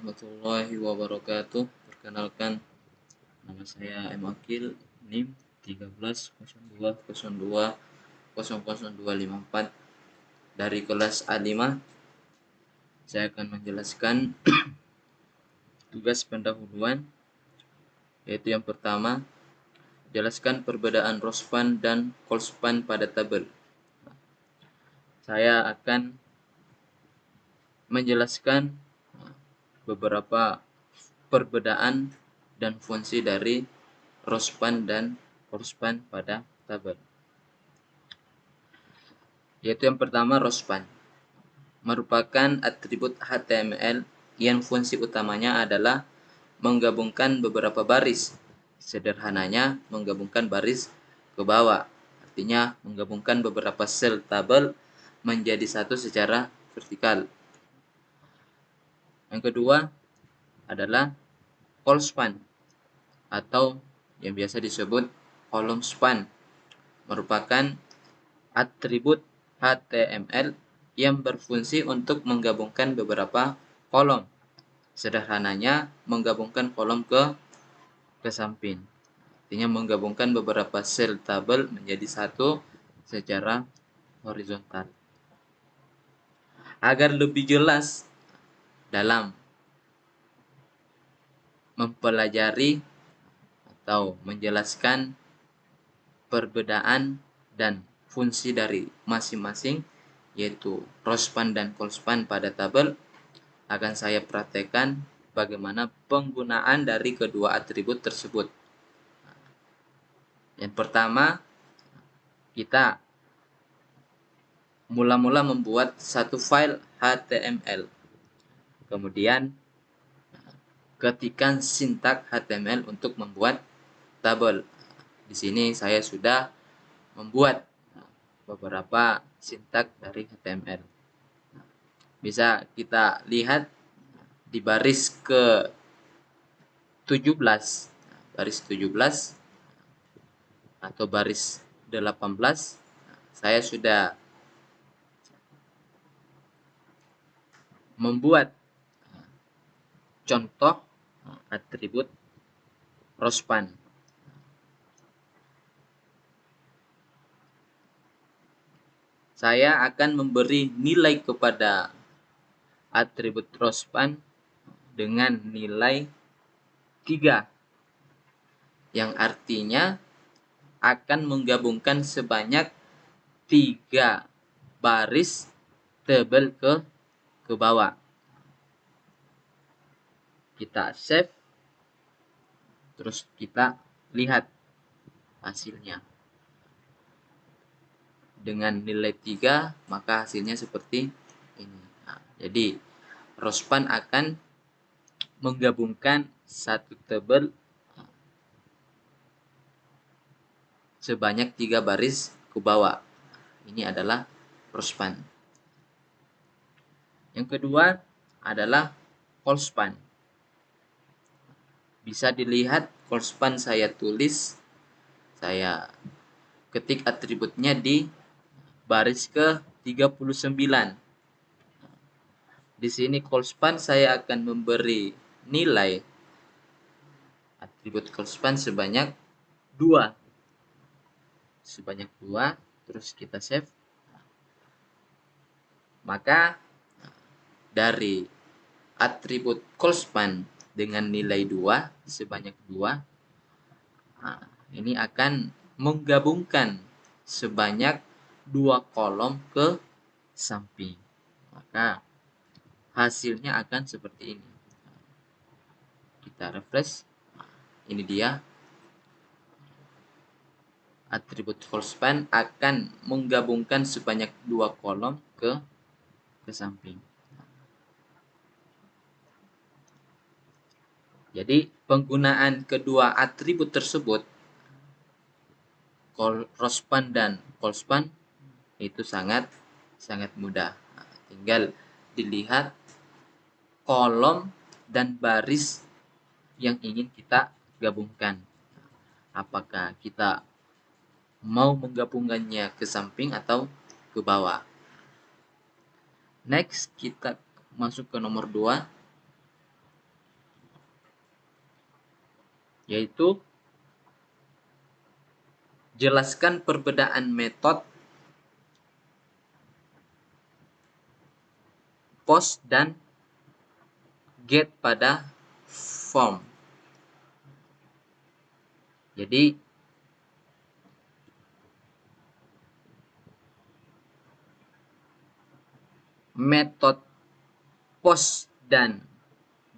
warahmatullahi wabarakatuh. Perkenalkan, nama saya M. Akil, NIM 130202000254 dari kelas A5. Saya akan menjelaskan tugas pendahuluan, yaitu yang pertama, jelaskan perbedaan rospan dan kolspan pada tabel. Saya akan menjelaskan beberapa perbedaan dan fungsi dari rospan dan kolspan pada tabel. Yaitu yang pertama, rospan merupakan atribut HTML yang fungsi utamanya adalah menggabungkan beberapa baris. Sederhananya, menggabungkan baris ke bawah. Artinya, menggabungkan beberapa sel tabel menjadi satu secara vertikal. Yang kedua adalah kolspan atau yang biasa disebut kolom span, merupakan atribut HTML yang berfungsi untuk menggabungkan beberapa kolom. Sederhananya, menggabungkan kolom ke samping. Artinya menggabungkan beberapa sel tabel menjadi satu secara horizontal. Agar lebih jelas dalam mempelajari atau menjelaskan perbedaan dan fungsi dari masing-masing, yaitu rospan dan kolspan pada tabel, akan saya praktekkan bagaimana penggunaan dari kedua atribut tersebut. Yang pertama, kita mula-mula membuat satu file HTML. Kemudian, ketikkan sintak HTML untuk membuat tabel. Di sini saya sudah membuat beberapa sintak dari HTML. Bisa kita lihat di baris ke 17, baris 17 atau baris 18, saya sudah membuat contoh atribut rospan. Saya akan memberi nilai kepada atribut rospan dengan nilai 3, yang artinya akan menggabungkan sebanyak 3 baris tabel ke bawah. Kita save, terus kita lihat hasilnya. Dengan nilai 3, maka hasilnya seperti ini. Jadi rospan akan menggabungkan satu tabel sebanyak 3 baris ke bawah. Ini adalah rospan. Yang kedua adalah kolspan. Bisa dilihat kolspan saya tulis, saya ketik atributnya di baris ke 39. Di sini kolspan saya akan memberi nilai atribut kolspan sebanyak 2. Terus kita save. Maka dari atribut kolspan dengan nilai 2 sebanyak 2, ini akan menggabungkan sebanyak 2 kolom ke samping. Maka hasilnya akan seperti ini. Kita refresh. Ini dia. Atribut kolspan akan menggabungkan sebanyak 2 kolom ke samping. Jadi penggunaan kedua atribut tersebut, rospan dan kolspan, itu sangat mudah. Tinggal dilihat kolom dan baris yang ingin kita gabungkan. Apakah kita mau menggabungkannya ke samping atau ke bawah. Next, kita masuk ke nomor 2, yaitu jelaskan perbedaan metode post dan get pada form. Jadi metode post dan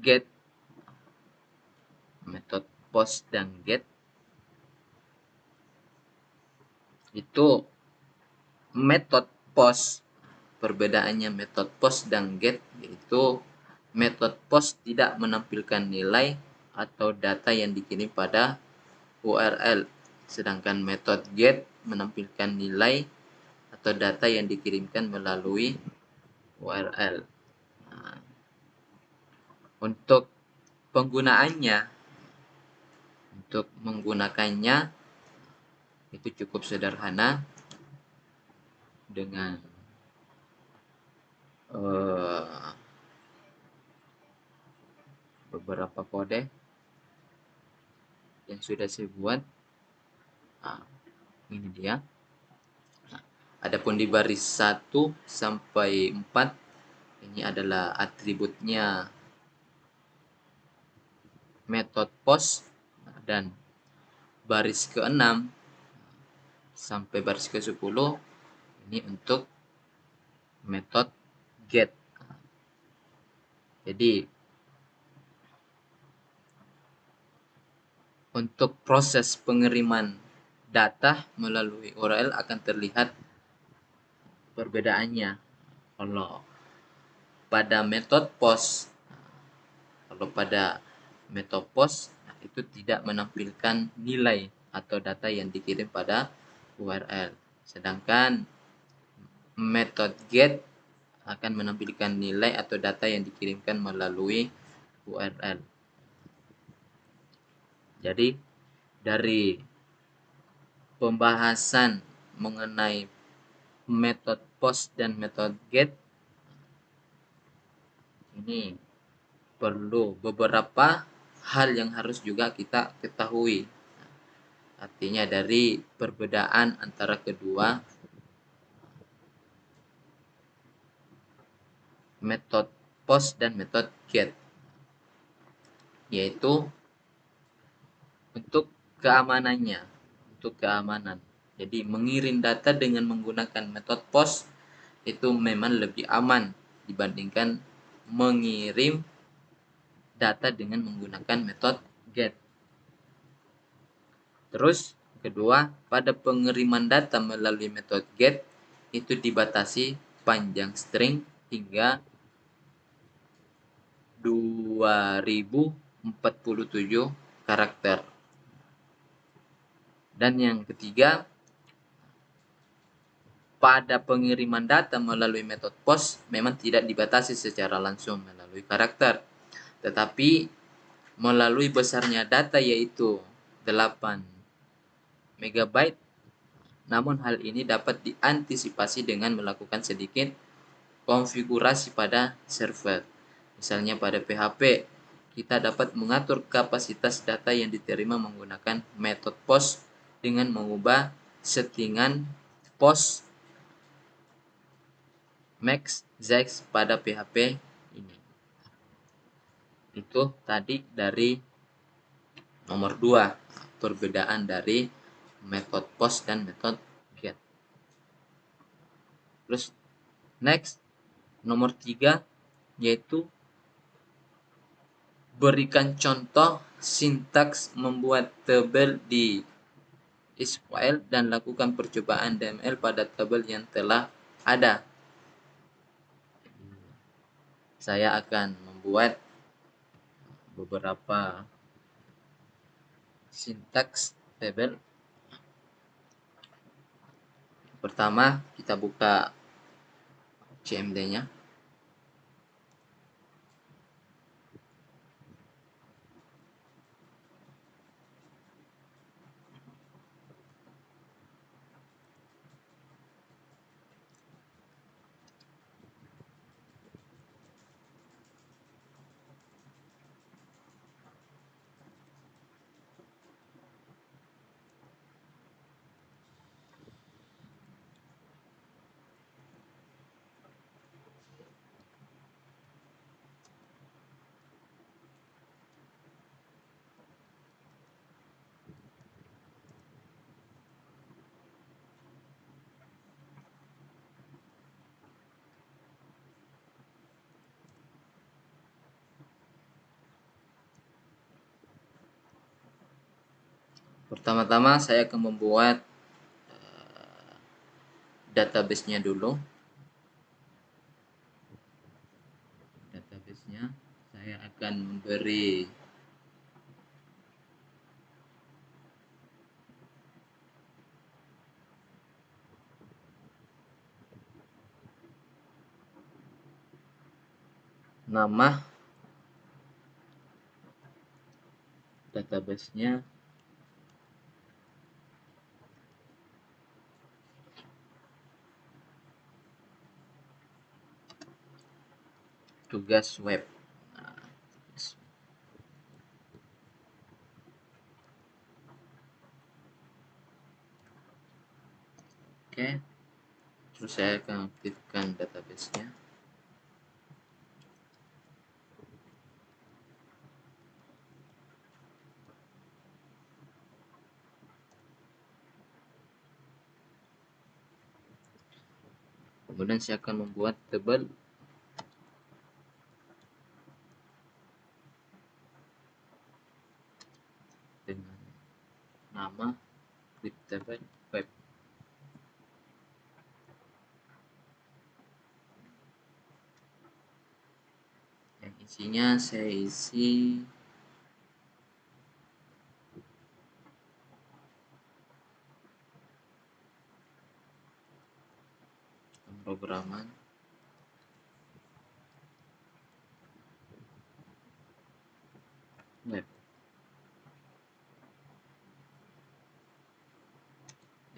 get, metode post dan get itu metode post, perbedaannya metode post dan get yaitu metode post tidak menampilkan nilai atau data yang dikirim pada URL, sedangkan metode get menampilkan nilai atau data yang dikirimkan melalui URL. Nah, untuk penggunaannya, untuk menggunakannya itu cukup sederhana dengan beberapa kode yang sudah saya buat. Nah, ini dia. Nah, adapun di baris 1 sampai 4 ini adalah atributnya metode post, dan baris ke-6 sampai baris ke-10 ini untuk metode get. Jadi untuk proses pengiriman data melalui URL akan terlihat perbedaannya. Kalau pada metode post, itu tidak menampilkan nilai atau data yang dikirim pada URL. Sedangkan metode get akan menampilkan nilai atau data yang dikirimkan melalui URL. Jadi dari pembahasan mengenai metode post dan metode get ini perlu beberapa hal yang harus juga kita ketahui. Artinya dari perbedaan antara kedua metode post dan metode get, yaitu untuk keamanannya, untuk keamanan. Jadi mengirim data dengan menggunakan metode post itu memang lebih aman dibandingkan mengirim data dengan menggunakan metode get. Terus kedua, pada pengiriman data melalui metode get itu dibatasi panjang string hingga 2047 karakter. Dan yang ketiga, pada pengiriman data melalui metode post memang tidak dibatasi secara langsung melalui karakter, tetapi melalui besarnya data yaitu 8 MB. Namun hal ini dapat diantisipasi dengan melakukan sedikit konfigurasi pada server. Misalnya pada PHP, kita dapat mengatur kapasitas data yang diterima menggunakan metode post dengan mengubah settingan post max Zex pada PHP ini. Itu tadi dari nomor 2, perbedaan dari metode post dan metode get. Terus next, nomor 3 yaitu berikan contoh sintaks membuat tabel di SQL dan lakukan percobaan DML pada tabel yang telah ada. Saya akan membuat beberapa sintaks tabel. Pertama, kita buka CMD-nya. Pertama-tama saya akan membuat database-nya dulu. Database-nya saya akan memberi nama database-nya, tugas web. Nah, oke, terus saya akan aktifkan database-nya. Kemudian saya akan membuat tabel dengan nama with table web. Yang isinya saya isi pemrograman web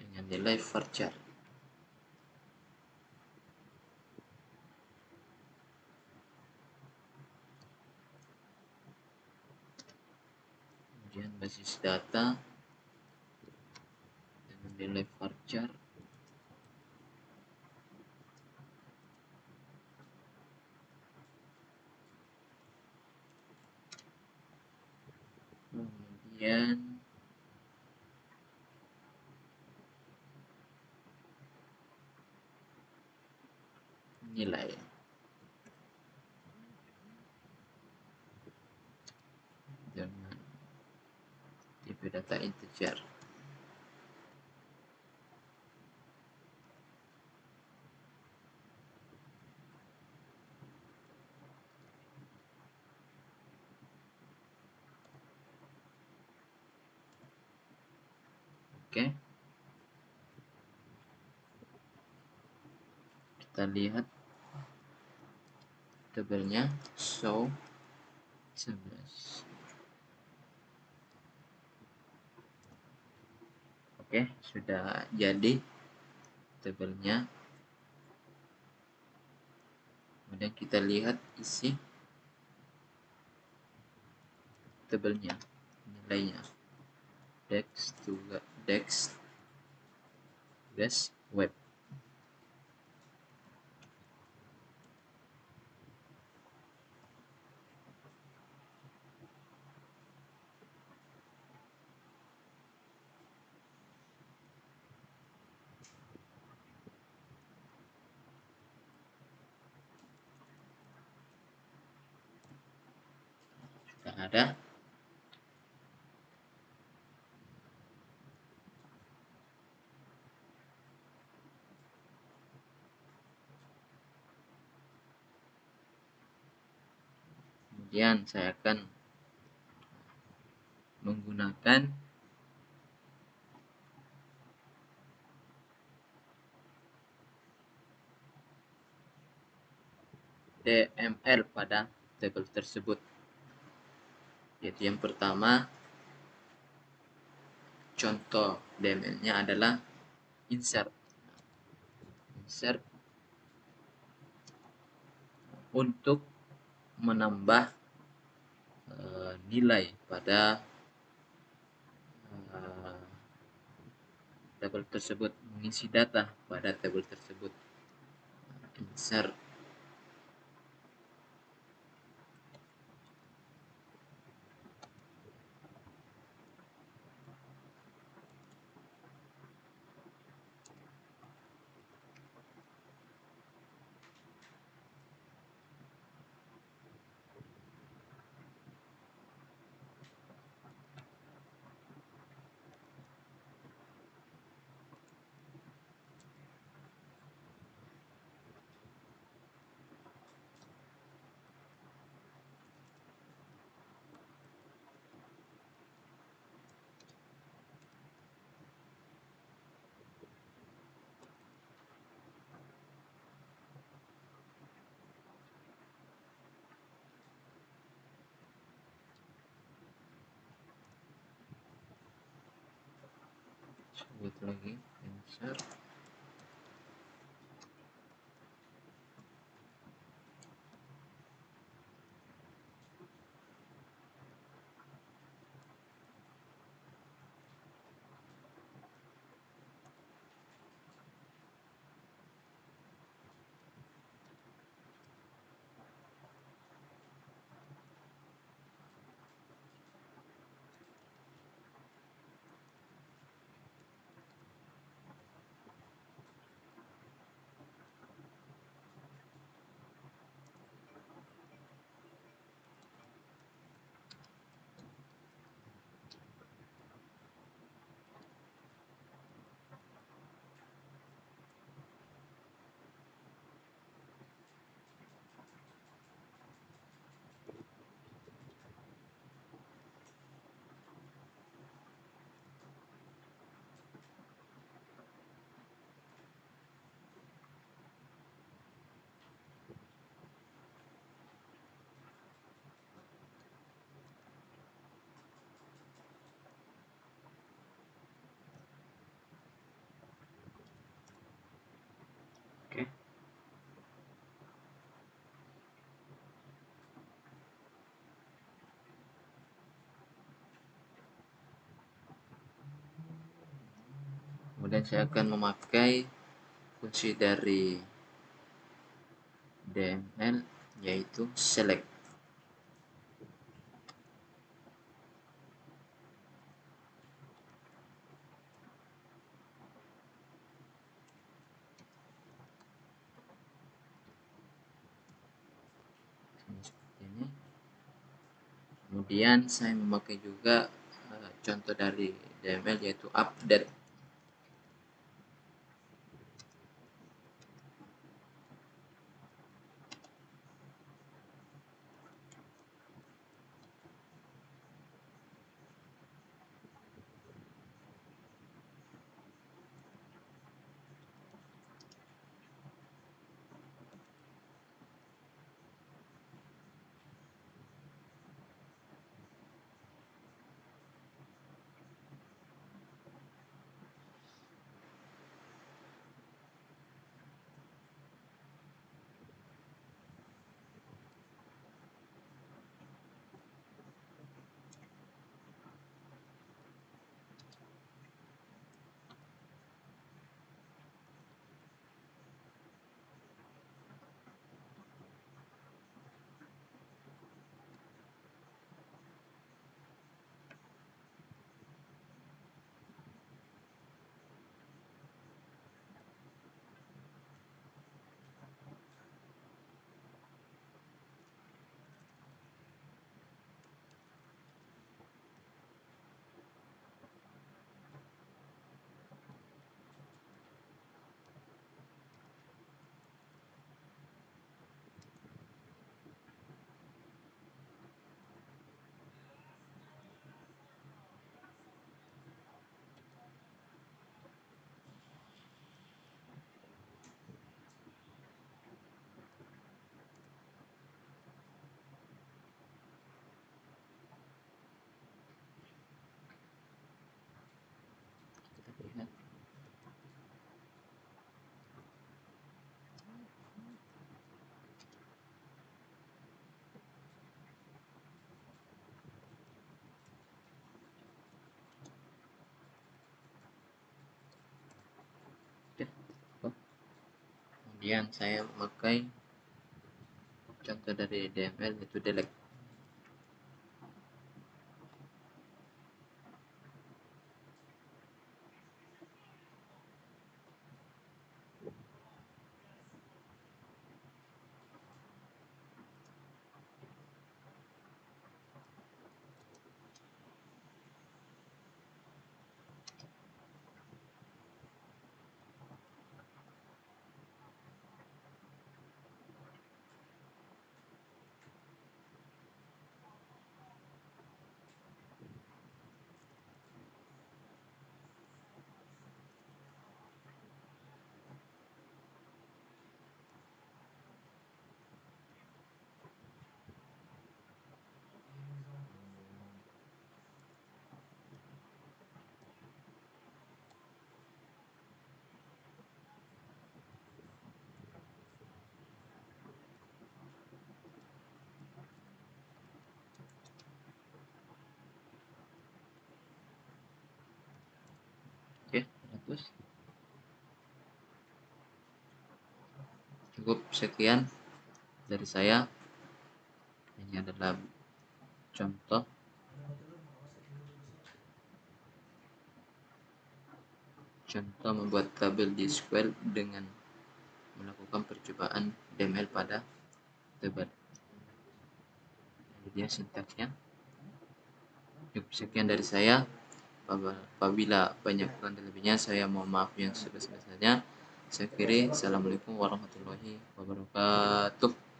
dengan nilai varchar. Kemudian basis data dengan nilai varchar. Kemudian nilai dengan tipe data integer. Oke, kita lihat tabelnya show 11. Oke, sudah jadi tabelnya. Kemudian kita lihat isi tabelnya, nilainya. Dex tugas web. Sudah ada. Kemudian saya akan menggunakan DML pada tabel tersebut. Yaitu yang pertama, contoh DML-nya adalah insert. Insert untuk menambah nilai pada tabel tersebut, mengisi data pada tabel tersebut. Insert buat lagi insert. Oke. Kemudian saya akan memakai fungsi dari DML yaitu select. Seperti ini. Kemudian saya memakai juga contoh dari DML yaitu update. Kita lihat. Kemudian saya memakai contoh dari DML yaitu delete. hapus. Cukup sekian dari saya. Ini adalah contoh membuat tabel di SQL dengan melakukan percobaan DML pada tebal. Ini dia sintaksnya. Cukup sekian dari saya. Apabila banyak kurang dan lebihnya, saya mohon maaf yang sebesar-besarnya. Saya akhiri. Assalamualaikum warahmatullahi wabarakatuh.